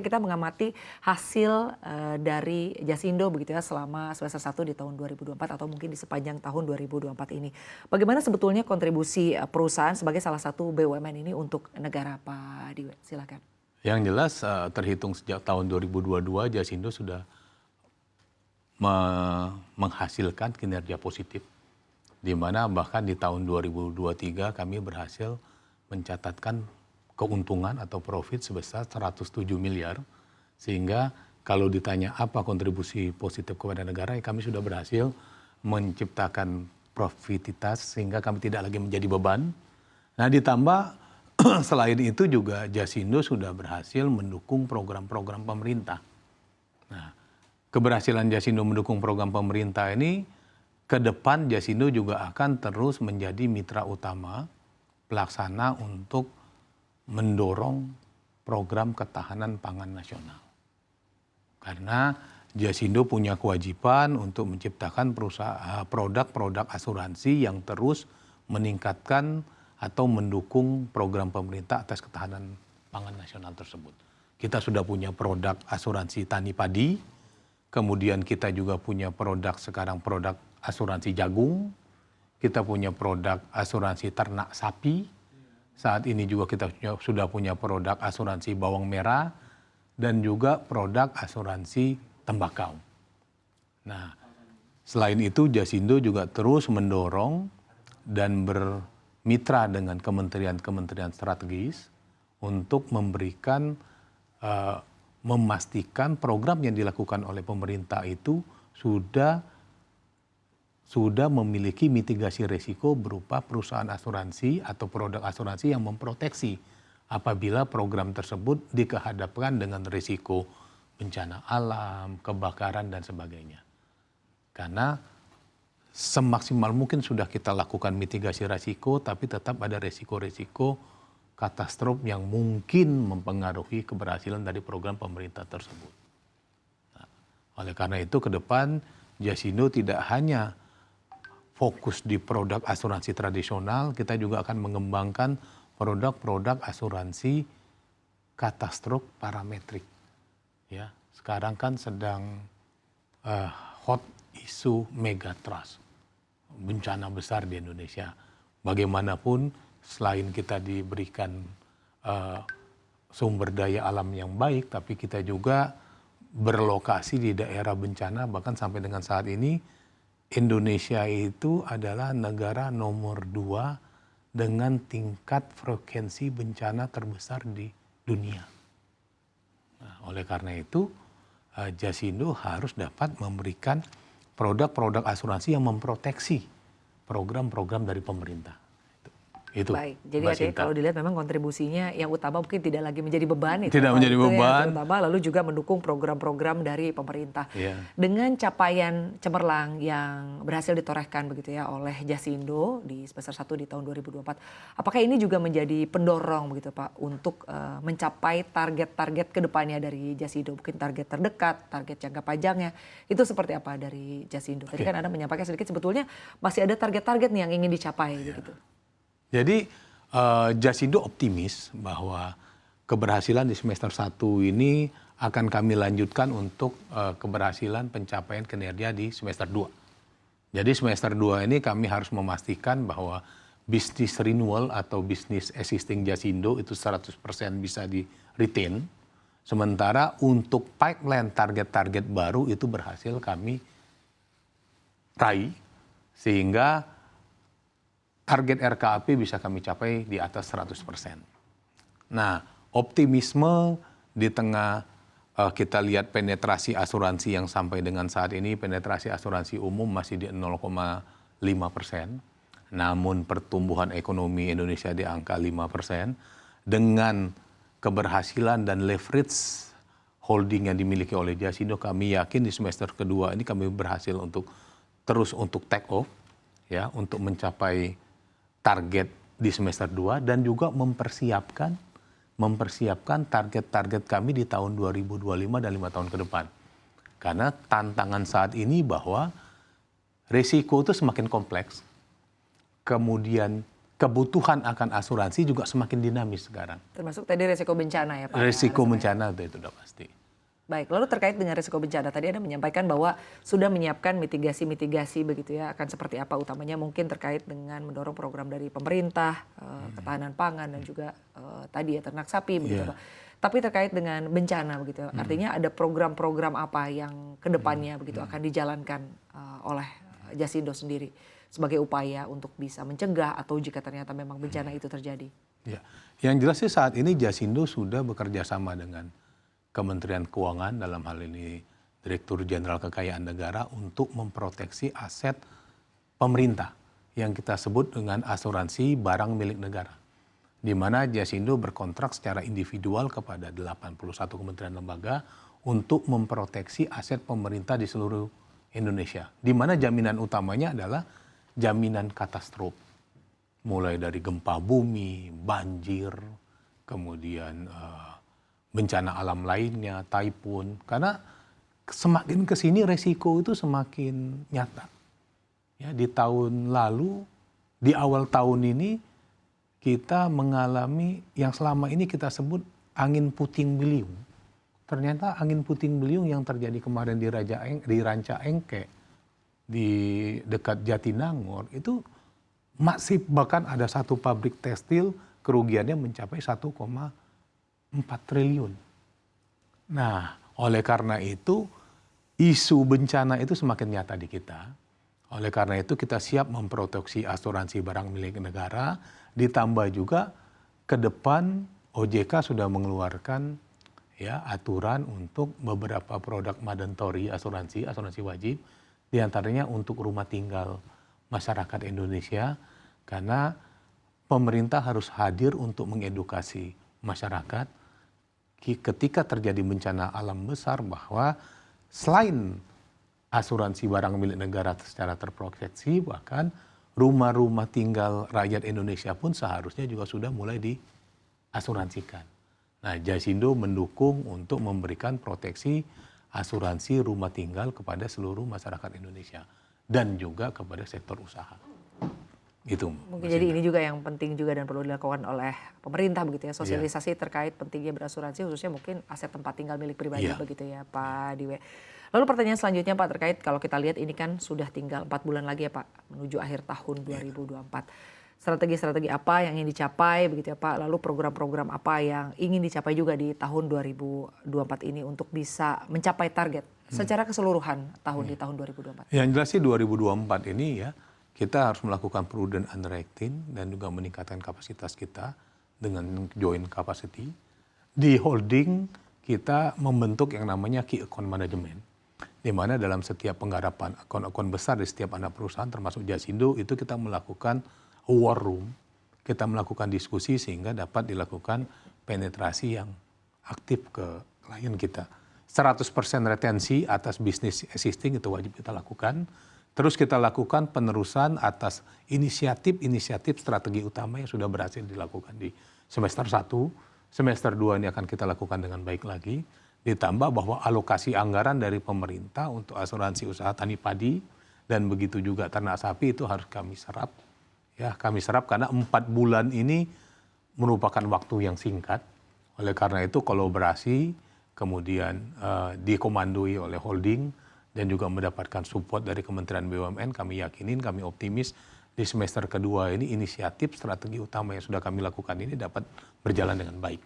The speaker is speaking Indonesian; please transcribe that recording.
Kita mengamati hasil dari Jasindo begitu ya selama semester 1 di tahun 2024 atau mungkin di sepanjang tahun 2024 ini. Bagaimana sebetulnya kontribusi perusahaan sebagai salah satu BUMN ini untuk negara, Pak Diwe? Silakan. Yang jelas terhitung sejak tahun 2022 Jasindo sudah menghasilkan kinerja positif. Di mana bahkan di tahun 2023 kami berhasil mencatatkan keuntungan atau profit sebesar 107 miliar. Sehingga kalau ditanya apa kontribusi positif kepada negara, kami sudah berhasil menciptakan profititas sehingga kami tidak lagi menjadi beban. Nah ditambah selain itu juga Jasindo sudah berhasil mendukung program-program pemerintah. Nah, keberhasilan Jasindo mendukung program pemerintah ini ke depan Jasindo juga akan terus menjadi mitra utama pelaksana untuk mendorong program ketahanan pangan nasional. Karena Jasindo punya kewajiban untuk menciptakan produk-produk asuransi yang terus meningkatkan atau mendukung program pemerintah atas ketahanan pangan nasional tersebut. Kita sudah punya produk asuransi tani padi, kemudian kita juga punya sekarang produk asuransi jagung, kita punya produk asuransi ternak sapi, saat ini juga kita sudah punya produk asuransi bawang merah, dan juga produk asuransi tembakau. Nah, selain itu Jasindo juga terus mendorong dan bermitra dengan kementerian-kementerian strategis untuk memastikan program yang dilakukan oleh pemerintah itu sudah memiliki mitigasi risiko berupa perusahaan asuransi atau produk asuransi yang memproteksi apabila program tersebut dihadapkan dengan risiko bencana alam, kebakaran, dan sebagainya. Karena semaksimal mungkin sudah kita lakukan mitigasi risiko, tapi tetap ada risiko-risiko katastrof yang mungkin mempengaruhi keberhasilan dari program pemerintah tersebut. Nah, oleh karena itu ke depan Jasindo tidak hanya fokus di produk asuransi tradisional, kita juga akan mengembangkan produk-produk asuransi katastrof parametrik. Ya, sekarang kan sedang hot isu megatrust, bencana besar di Indonesia. Bagaimanapun selain kita diberikan sumber daya alam yang baik, tapi kita juga berlokasi di daerah bencana, bahkan sampai dengan saat ini Indonesia itu adalah negara nomor 2 dengan tingkat frekuensi bencana terbesar di dunia. Nah, oleh karena itu, Jasindo harus dapat memberikan produk-produk asuransi yang memproteksi program-program dari pemerintah. Itu. Baik, jadi kalau dilihat memang kontribusinya yang utama mungkin tidak lagi menjadi beban itu. Tidak menjadi beban. Terutama lalu juga mendukung program-program dari pemerintah. Yeah. Dengan capaian cemerlang yang berhasil ditorehkan begitu ya oleh Jasindo di semester 1 di tahun 2024. Apakah ini juga menjadi pendorong begitu Pak untuk mencapai target-target kedepannya dari Jasindo? Mungkin target terdekat, target jangka panjangnya. Itu seperti apa dari Jasindo? Tadi kan Anda menyampaikan sedikit sebetulnya masih ada target-target nih yang ingin dicapai gitu. Jadi Jasindo optimis bahwa keberhasilan di semester 1 ini akan kami lanjutkan untuk keberhasilan pencapaian kinerja di semester 2. Jadi semester 2 ini kami harus memastikan bahwa bisnis renewal atau bisnis existing Jasindo itu 100% bisa di retain. Sementara untuk pipeline target-target baru itu berhasil kami raih sehingga target RKAP bisa kami capai di atas 100%. Nah, optimisme di tengah kita lihat penetrasi asuransi yang sampai dengan saat ini, penetrasi asuransi umum masih di 0,5%. Namun pertumbuhan ekonomi Indonesia di angka 5%. Dengan keberhasilan dan leverage holding yang dimiliki oleh Jasindo, kami yakin di semester kedua ini kami berhasil untuk take off, ya, untuk mencapai target di semester 2 dan juga mempersiapkan target-target kami di tahun 2025 dan 5 tahun ke depan. Karena tantangan saat ini bahwa risiko itu semakin kompleks, kemudian kebutuhan akan asuransi juga semakin dinamis sekarang. Termasuk tadi resiko bencana ya Pak? Resiko Ya, bencana itu udah pasti. baik, lalu terkait dengan resiko bencana, tadi Anda menyampaikan bahwa sudah menyiapkan mitigasi-mitigasi begitu ya, akan seperti apa utamanya mungkin terkait dengan mendorong program dari pemerintah, ketahanan pangan dan juga tadi ya ternak sapi begitu Pak. Tapi terkait dengan bencana begitu, artinya ada program-program apa yang kedepannya begitu akan dijalankan oleh Jasindo sendiri sebagai upaya untuk bisa mencegah atau jika ternyata memang bencana itu terjadi? Ya, yang jelas sih saat ini Jasindo sudah bekerja sama dengan Kementerian Keuangan, dalam hal ini Direktur Jenderal Kekayaan Negara, untuk memproteksi aset pemerintah yang kita sebut dengan asuransi barang milik negara, di mana Jasindo berkontrak secara individual kepada 81 kementerian lembaga untuk memproteksi aset pemerintah di seluruh Indonesia, di mana jaminan utamanya adalah jaminan katastrofe, mulai dari gempa bumi, banjir, kemudian bencana alam lainnya, typhoon, karena semakin kesini resiko itu semakin nyata. Ya, di tahun lalu, di awal tahun ini kita mengalami yang selama ini kita sebut angin puting beliung. Ternyata angin puting beliung yang terjadi kemarin di Ranca Engke, di dekat Jatinangor, itu masih bahkan ada satu pabrik tekstil kerugiannya mencapai 1,4 triliun. Nah, oleh karena itu isu bencana itu semakin nyata di kita. Oleh karena itu kita siap memproteksi asuransi barang milik negara, ditambah juga ke depan OJK sudah mengeluarkan ya aturan untuk beberapa produk mandatory asuransi wajib, diantaranya untuk rumah tinggal masyarakat Indonesia, karena pemerintah harus hadir untuk mengedukasi masyarakat ketika terjadi bencana alam besar, bahwa selain asuransi barang milik negara secara terproteksi, bahkan rumah-rumah tinggal rakyat Indonesia pun seharusnya juga sudah mulai diasuransikan. Nah, Jasindo mendukung untuk memberikan proteksi asuransi rumah tinggal kepada seluruh masyarakat Indonesia dan juga kepada sektor usaha. Itu mungkin jadi ini juga yang penting juga dan perlu dilakukan oleh pemerintah begitu ya, sosialisasi terkait pentingnya berasuransi khususnya mungkin aset tempat tinggal milik pribadi begitu ya Pak Diwe. Lalu pertanyaan selanjutnya Pak, terkait kalau kita lihat ini kan sudah tinggal 4 bulan lagi ya Pak menuju akhir tahun 2024. Strategi-strategi apa yang ingin dicapai begitu ya Pak, lalu program-program apa yang ingin dicapai juga di tahun 2024 ini untuk bisa mencapai target secara keseluruhan di tahun 2024. Yang jelas sih 2024 ini ya, kita harus melakukan prudent underwriting dan juga meningkatkan kapasitas kita dengan joint capacity. Di holding kita membentuk yang namanya key account management, di mana dalam setiap penggarapan akun-akun besar di setiap anak perusahaan termasuk Jasindo itu kita melakukan war room, kita melakukan diskusi sehingga dapat dilakukan penetrasi yang aktif ke klien kita. 100% retensi atas bisnis existing itu wajib kita lakukan. Terus kita lakukan penerusan atas inisiatif strategi utama yang sudah berhasil dilakukan di semester 1. Semester 2 ini akan kita lakukan dengan baik lagi. Ditambah bahwa alokasi anggaran dari pemerintah untuk asuransi usaha tani padi dan begitu juga ternak sapi itu harus kami serap. Ya, kami serap karena 4 bulan ini merupakan waktu yang singkat. Oleh karena itu kolaborasi kemudian dikomandoi oleh holding dan juga mendapatkan support dari Kementerian BUMN, kami yakinin, kami optimis di semester kedua ini inisiatif strategi utama yang sudah kami lakukan ini dapat berjalan dengan baik.